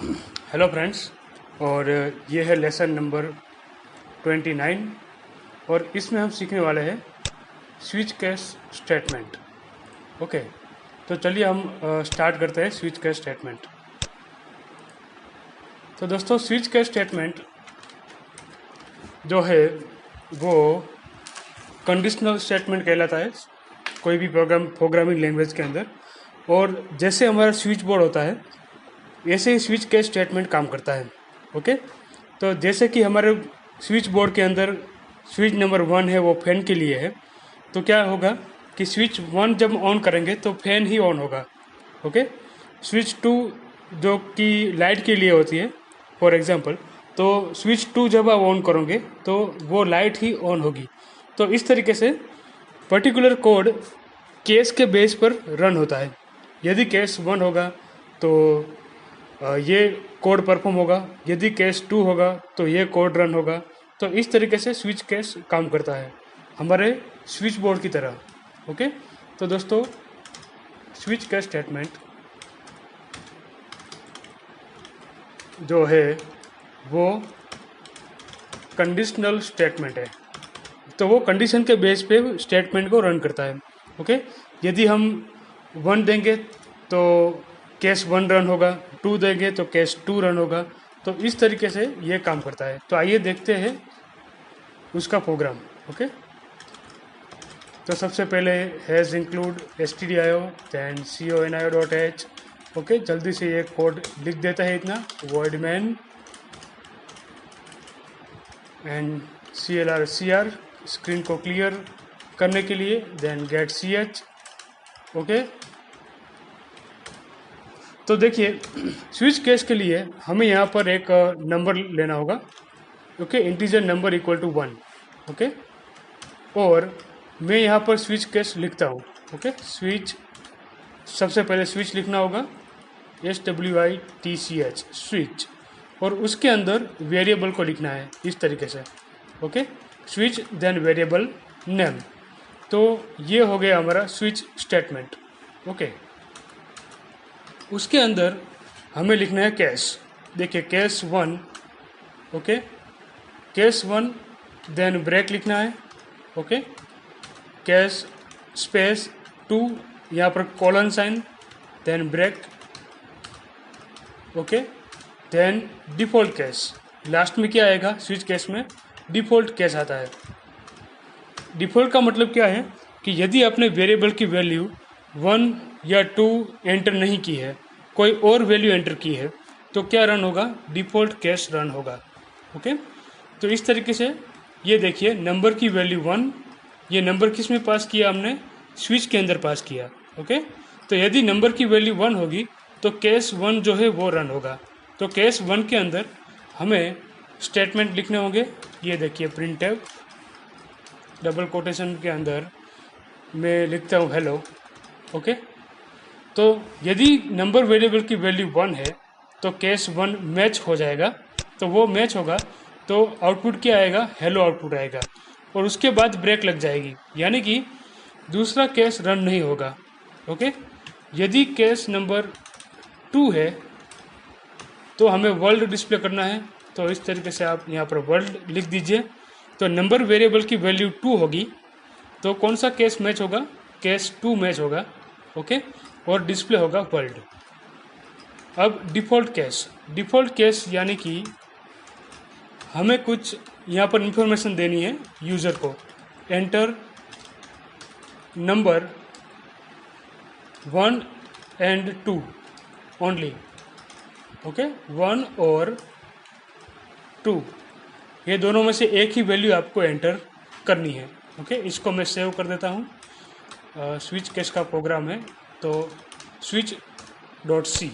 Hello friends. और ये है लेसन नंबर 29 और इसमें हम सीखने वाले हैं स्विच केस स्टेटमेंट। ओके, तो चलिए हम स्टार्ट करते हैं स्विच केस स्टेटमेंट। तो दोस्तों, स्विच केस स्टेटमेंट जो है वो कंडीशनल स्टेटमेंट कहलाता है कोई भी प्रोग्रामिंग लैंग्वेज के अंदर। और जैसे हमारा स्विच बोर्ड होता है ऐसे ही स्विच केस स्टेटमेंट काम करता है। ओके, तो जैसे कि हमारे स्विच बोर्ड के अंदर स्विच नंबर 1 है वो फैन के लिए है, तो क्या होगा कि स्विच 1 जब ऑन करेंगे तो फैन ही ऑन होगा। ओके, स्विच 2 जो कि लाइट के लिए होती है फॉर एग्जांपल, तो स्विच 2 जब आप ऑन करोगे तो वो लाइट ही ऑन होगी। तो इस तरीके से पर्टिकुलर कोड केस के बेस पर रन होता है। यदि केस 1 होगा तो ये कोड परफॉर्म होगा, यदि केस 2 होगा तो ये कोड रन होगा। तो इस तरीके से स्विच केस काम करता है हमारे स्विच बोर्ड की तरह। ओके, तो दोस्तों स्विच केस स्टेटमेंट जो है वो कंडीशनल स्टेटमेंट है, तो वो कंडीशन के बेस पे स्टेटमेंट को रन करता है। ओके, यदि हम 1 देंगे तो केस 1 रन होगा, 2 देंगे तो केस 2 रन होगा। तो इस तरीके से ये काम करता है। तो आइए देखते हैं उसका प्रोग्राम। ओके, तो सबसे पहले has include stdio then conio.h। Okay, जल्दी से ये कोड लिख देता है इतना, void main and clr screen को क्लियर करने के लिए, देन गेट ch। ओके, तो देखिए स्विच केस के लिए हमें यहाँ पर एक नंबर लेना होगा। Okay, integer number equal to 1। Okay, और मैं यहाँ पर स्विच केस लिखता हूँ। ओके, स्विच, सबसे पहले स्विच लिखना होगा SWITCH स्विच, और उसके अंदर वेरिएबल को लिखना है इस तरीके से। Okay, switch then variable name. तो ये हो गया हमारा स्विच स्टेटमेंट। ओके, उसके अंदर हमें लिखना है केस। देखिए case 1। Okay, case 1 then break लिखना है। ओके, केस स्पेस 2, यहाँ पर colon sign, then break. Okay, then default case, last में क्या आएगा स्विच केस में, डिफ़ॉल्ट केस आता है। डिफ़ॉल्ट का मतलब क्या है कि यदि आपने वेरिएबल की वैल्यू 1 या 2 एंटर नहीं की है, कोई और वैल्यू एंटर की है, तो क्या रन होगा, डिफ़ॉल्ट केस रन होगा। ओके, तो इस तरीके से ये देखिए नंबर की वैल्यू 1, ये नंबर किस में पास किया हमने, स्विच के अंदर पास किया। ओके, तो यदि नंबर की वैल्यू 1 होगी तो केस 1 जो है वो रन होगा। तो केस 1 के अंदर हमें स्टेटमेंट लिखने होंगे। ये देखिए प्रिंटफ, डबल कोटेशन के अंदर मैं लिखता हूँ हेलो। ओके, तो यदि नंबर वेरिएबल की वैल्यू 1 है तो केस 1 मैच हो जाएगा। तो वो मैच होगा तो आउटपुट क्या आएगा, हेलो आउटपुट आएगा, और उसके बाद ब्रेक लग जाएगी, यानी कि दूसरा केस रन नहीं होगा। ओके, यदि केस नंबर 2 है तो हमें वर्ल्ड डिस्प्ले करना है। तो इस तरीके से आप यहाँ पर वर्ल्ड लिख दीजिए। तो नंबर वेरिएबल की वैल्यू 2 होगी तो कौन सा केस मैच होगा, केस 2 मैच होगा। ओके, और डिस्प्ले होगा वर्ल्ड। अब डिफ़ॉल्ट केस यानी कि हमें कुछ यहाँ पर इंफॉर्मेशन देनी है यूज़र को। Enter number 1 and 2 only. Okay, 1 और 2, ये दोनों में से एक ही वैल्यू आपको एंटर करनी है। ओके, इसको मैं सेव कर देता हूँ। स्विच केस का प्रोग्राम है तो switch.c।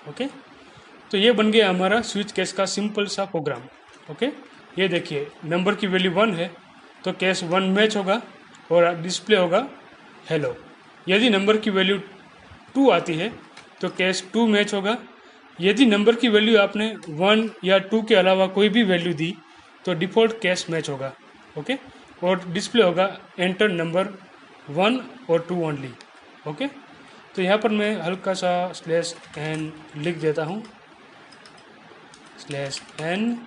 ओके, तो ये बन गया हमारा स्विच केस का सिंपल सा प्रोग्राम। ओके, ये देखिए नंबर की वैल्यू 1 है तो केस 1 मैच होगा और डिस्प्ले होगा हेलो। यदि नंबर की वैल्यू 2 आती है तो केस 2 मैच होगा। यदि नंबर की वैल्यू आपने 1 या 2 के अलावा कोई भी वैल्यू दी तो डिफ़ॉल्ट केस मैच होगा। ओके, और डिस्प्ले होगा एंटर नंबर 1 और 2 ओनली। ओके, तो यहाँ पर मैं हल्का सा स्लैश एन लिख देता हूँ। स्लैश एन,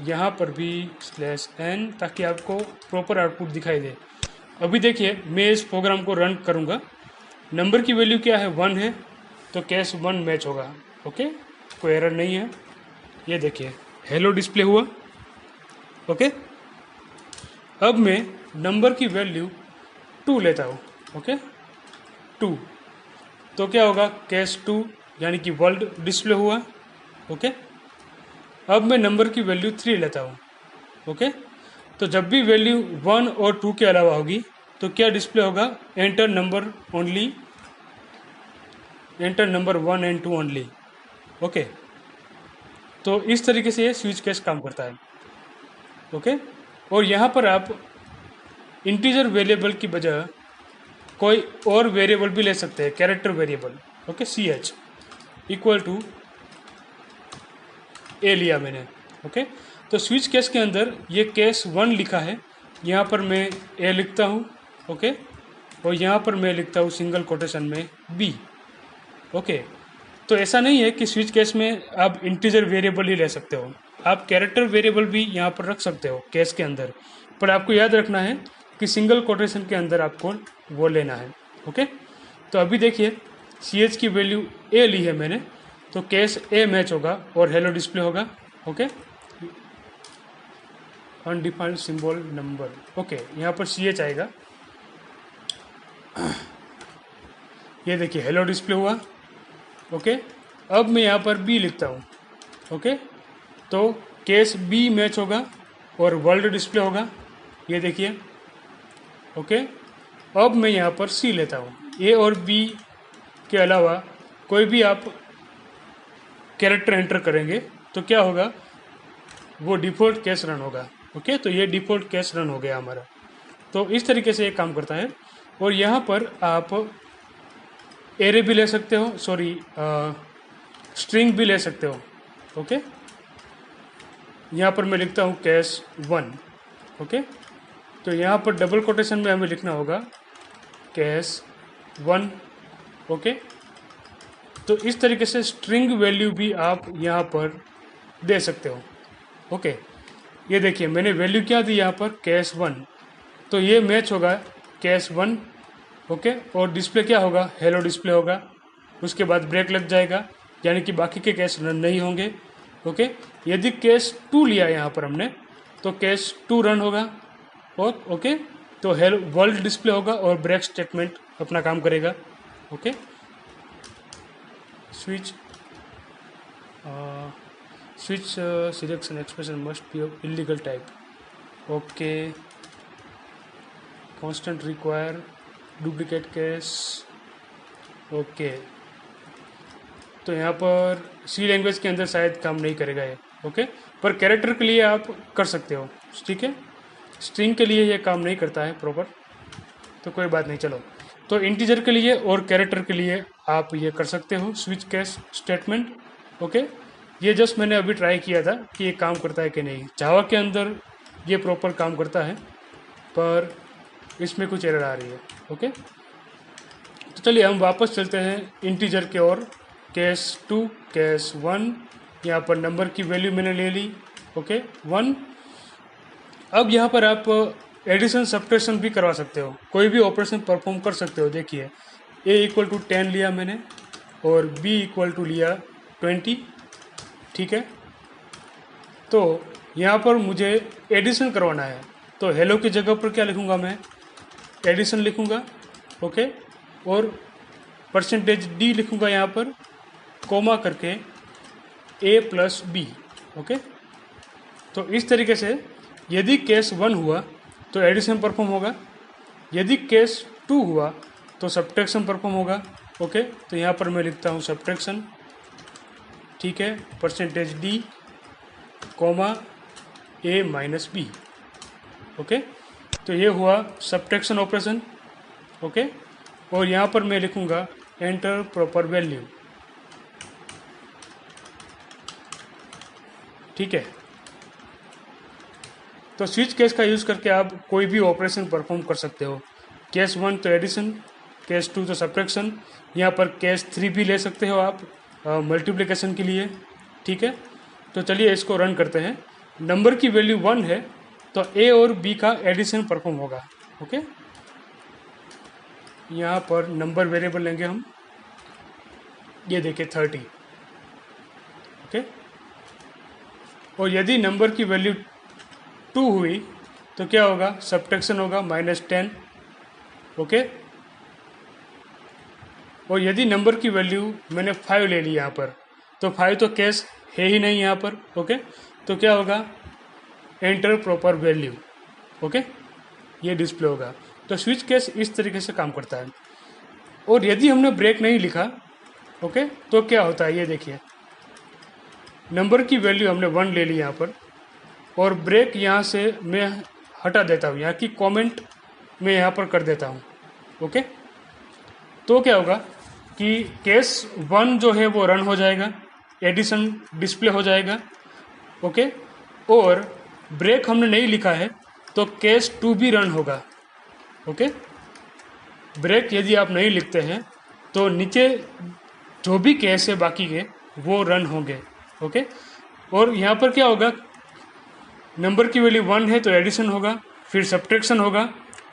यहाँ पर भी स्लैश एन, ताकि आपको प्रॉपर आउटपुट दिखाई दे। अभी देखिए मैं इस प्रोग्राम को रन करूँगा। नंबर की वैल्यू क्या है, 1 है, तो केस 1 मैच होगा। ओके, कोई एरर नहीं है। ये देखिए हेलो डिस्प्ले हुआ। ओके, अब मैं नंबर की वैल्यू 2 लेता हूँ। ओके, 2, तो क्या होगा, केस 2 यानी कि वर्ल्ड डिस्प्ले हुआ। ओके, अब मैं नंबर की वैल्यू 3 लेता हूँ। ओके, तो जब भी वैल्यू 1 और 2 के अलावा होगी तो क्या डिस्प्ले होगा, enter number only, enter number 1 and 2 only. Okay, तो इस तरीके से ये स्विच केस काम करता है। ओके, और यहाँ पर आप इंटीजर वेरिएबल की बजाय कोई और वेरिएबल भी ले सकते हैं, character variable. Okay, CH equal to A लिया मैंने। ओके, तो स्विच केस के अंदर ये केस 1 लिखा है, यहाँ पर मैं ए लिखता हूँ। ओके, और यहाँ पर मैं लिखता हूँ सिंगल कोटेशन में बी। ओके, तो ऐसा नहीं है कि स्विच केस में आप इंटीजर वेरिएबल ही ले सकते हो, आप कैरेक्टर वेरिएबल भी यहाँ पर रख सकते हो केस के अंदर, पर आपको याद रखना है कि सिंगल कोटेशन के अंदर आपको वो लेना है। ओके, तो अभी देखिए CH की वैल्यू ए ली है मैंने, तो केस ए मैच होगा और हेलो डिस्प्ले होगा। Okay, undefined symbol number. Okay, यहाँ पर CH आएगा। ये देखिए हेलो डिस्प्ले हुआ। ओके, अब मैं यहाँ पर बी लिखता हूँ। ओके, तो केस बी मैच होगा और वर्ल्ड डिस्प्ले होगा। ये देखिए। ओके, अब मैं यहाँ पर सी लेता हूँ। ए और बी के अलावा कोई भी आप कैरेक्टर एंटर करेंगे तो क्या होगा, वो डिफ़ॉल्ट केस रन होगा। ओके, तो ये डिफ़ॉल्ट केस रन हो गया हमारा। तो इस तरीके से ये काम करता है। और यहाँ पर आप एरे भी ले सकते हो, सॉरी स्ट्रिंग भी ले सकते हो। ओके, यहाँ पर मैं लिखता हूँ केस 1। ओके, तो यहाँ पर डबल कोटेशन में हमें लिखना होगा केस 1। ओके, तो इस तरीके से स्ट्रिंग वैल्यू भी आप यहाँ पर दे सकते हो। ओके, ये देखिए मैंने वैल्यू क्या दी यहाँ पर, केस 1, तो ये मैच होगा केस 1। ओके, और डिस्प्ले क्या होगा, हेलो डिस्प्ले होगा। उसके बाद ब्रेक लग जाएगा, यानी कि बाकी के केस रन नहीं होंगे। ओके, यदि केस 2 लिया यहाँ पर हमने, तो केस 2 रन होगा। और ओके, तो हेलो वर्ल्ड डिस्प्ले होगा और ब्रेक स्टेटमेंट अपना काम करेगा। Okay, switch selection expression must be of illegal type. Okay, constant require duplicate case. Okay, तो यहाँ पर सी लैंग्वेज के अंदर शायद काम नहीं करेगा ये। ओके, पर कैरेक्टर के लिए आप कर सकते हो। ठीक है, स्ट्रिंग के लिए ये काम नहीं करता है प्रॉपर, तो कोई बात नहीं। चलो, तो इंटीजर के लिए और कैरेक्टर के लिए आप ये कर सकते हो स्विच केस स्टेटमेंट। ओके, ये जस्ट मैंने अभी ट्राई किया था कि ये काम करता है कि नहीं। जावा के अंदर ये प्रॉपर काम करता है, पर इसमें कुछ एरर आ रही है। ओके, तो चलिए हम वापस चलते हैं इंटीजर के ओर। केस 2, केस 1, यहाँ पर नंबर की वैल्यू मैंने ले ली। ओके, 1। अब यहाँ पर आप एडिशन सब्ट्रैक्शन भी करवा सकते हो, कोई भी ऑपरेशन परफॉर्म कर सकते हो। देखिए A इक्वल टू 10 लिया मैंने और B इक्वल टू लिया 20। ठीक है, तो यहाँ पर मुझे एडिशन करवाना है, तो हेलो की जगह पर क्या लिखूँगा, मैं एडिशन लिखूँगा। ओके, और %d लिखूँगा यहाँ पर, कोमा करके A प्लस B। ओके, तो इस तरीके से यदि केस 1 हुआ तो एडिशन परफॉर्म होगा, यदि केस 2 हुआ तो सब्ट्रैक्शन परफॉर्म होगा। ओके, तो यहाँ पर मैं लिखता हूँ सब्ट्रैक्शन। ठीक है, %d comma A minus B। Okay, तो ये हुआ सब्ट्रैक्शन ऑपरेशन। ओके, और यहाँ पर मैं लिखूँगा एंटर प्रॉपर वैल्यू। ठीक है, तो स्विच केस का यूज़ करके आप कोई भी ऑपरेशन परफॉर्म कर सकते हो। केस 1 तो एडिशन, केस 2 तो सब्ट्रैक्शन, यहाँ पर केस 3 भी ले सकते हो आप मल्टीप्लिकेशन के लिए। ठीक है, तो चलिए इसको रन करते हैं। नंबर की वैल्यू 1 है तो ए और बी का एडिशन परफॉर्म होगा। ओके, यहाँ पर नंबर वेरिएबल लेंगे हम, ये देखिए 30। ओके, और यदि नंबर की वैल्यू 2 हुई तो क्या होगा, सब्ट्रैक्शन होगा -10। ओके, और यदि नंबर की वैल्यू मैंने 5 ले ली यहाँ पर, तो 5 तो कैश है ही नहीं यहाँ पर। ओके, तो क्या होगा, एंटर प्रॉपर वैल्यू। ओके, ये डिस्प्ले होगा। तो स्विच केस इस तरीके से काम करता है। और यदि हमने ब्रेक नहीं लिखा, ओके, तो क्या होता है, ये देखिए नंबर की वैल्यू हमने 1 ले ली यहाँ पर, और ब्रेक यहाँ से मैं हटा देता हूँ, यहाँ की कमेंट मैं यहाँ पर कर देता हूँ। ओके, तो क्या होगा कि केस 1 जो है वो रन हो जाएगा, एडिशन डिस्प्ले हो जाएगा। ओके, और ब्रेक हमने नहीं लिखा है तो केस 2 भी रन होगा। ओके, ब्रेक यदि आप नहीं लिखते हैं तो नीचे जो भी केस है बाकी के वो रन होंगे। ओके, और यहाँ पर क्या होगा, नंबर की वैल्यू 1 है तो एडिशन होगा, फिर सब्ट्रैक्शन होगा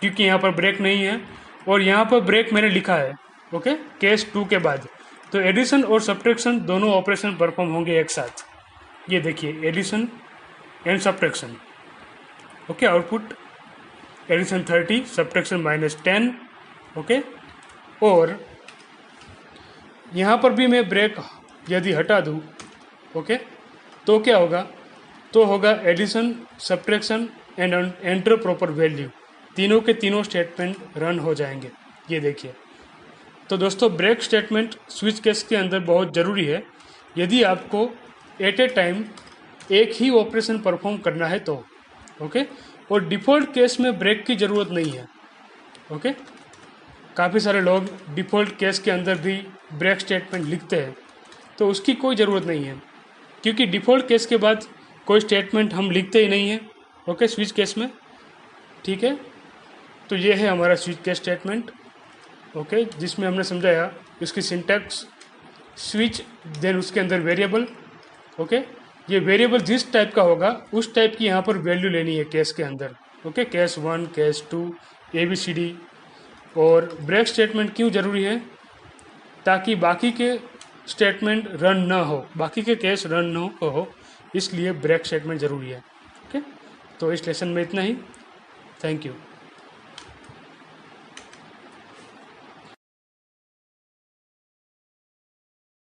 क्योंकि यहाँ पर ब्रेक नहीं है, और यहाँ पर ब्रेक मैंने लिखा है। ओके, केस 2 के बाद, तो एडिशन और सब्ट्रैक्शन दोनों ऑपरेशन परफॉर्म होंगे एक साथ। ये देखिए addition and subtraction. Okay, output addition 30, subtraction -10। Okay, और यहाँ पर भी मैं ब्रेक यदि हटा दूँ, ओके, तो क्या होगा, तो होगा addition, subtraction and enter proper value, तीनों के तीनों स्टेटमेंट रन हो जाएंगे। ये देखिए, तो दोस्तों ब्रेक स्टेटमेंट स्विच केस के अंदर बहुत ज़रूरी है यदि आपको एट ए टाइम एक ही ऑपरेशन परफॉर्म करना है तो। ओके, और डिफ़ॉल्ट केस में ब्रेक की ज़रूरत नहीं है। ओके, काफ़ी सारे लोग डिफ़ॉल्ट केस के अंदर भी ब्रेक स्टेटमेंट लिखते हैं, तो उसकी कोई ज़रूरत नहीं है क्योंकि डिफ़ॉल्ट केस के बाद कोई स्टेटमेंट हम लिखते ही नहीं है। ओके, स्विच केस में, ठीक है। तो ये है हमारा स्विच केस स्टेटमेंट। ओके, जिसमें हमने समझाया इसकी सिंटैक्स, स्विच, देन उसके अंदर वेरिएबल। ओके, ये वेरिएबल जिस टाइप का होगा उस टाइप की यहाँ पर वैल्यू लेनी है केस के अंदर। Okay, case 1, case 2, ABCD। और ब्रेक स्टेटमेंट क्यों ज़रूरी है, ताकि बाकी के स्टेटमेंट रन ना हो, बाकी के केस रन ना हो, इसलिए ब्रेक स्टेटमेंट ज़रूरी है। ओके, तो इस लेसन में इतना ही। Thank you.